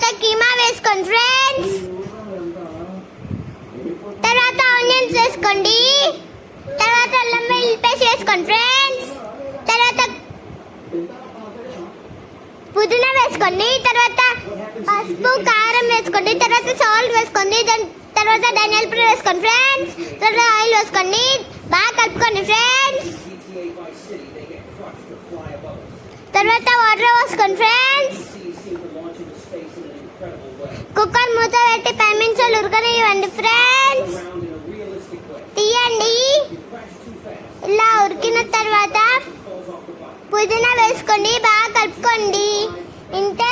తర్వాత కీమా వేసుకోండి ఫ్రెండ్స్. తర్వాత ఆనియన్స్ వేసుకోండి. తర్వాత అల్లం వెల్లుల్లి పేస్ట్ వేసుకోండి ఫ్రెండ్స్. తర్వాత పుదీనా వేసుకోండి. తర్వాత పసుపు కారం వేసుకోండి. తర్వాత సాల్ట్ వేసుకోండి. దాని తర్వాత ధనియాల పొడి వేసుకోండి ఫ్రెండ్స్. తర్వాత ఆయిల్ వేసుకోండి. బాగా కలుపుకోండి ఫ్రెండ్స్. తర్వాత వాటర్ వేసుకోండి ఫ్రెండ్స్. కుక్కర్ మూత పెట్టి 10 నిమిషాలు ఉడకనివ్వండి ఫ్రెండ్స్. తీయండి. ఇలా ఉడికిన తర్వాత పుదీనా వేసుకోండి. బాగా కలుపుకోండి. ఇంతే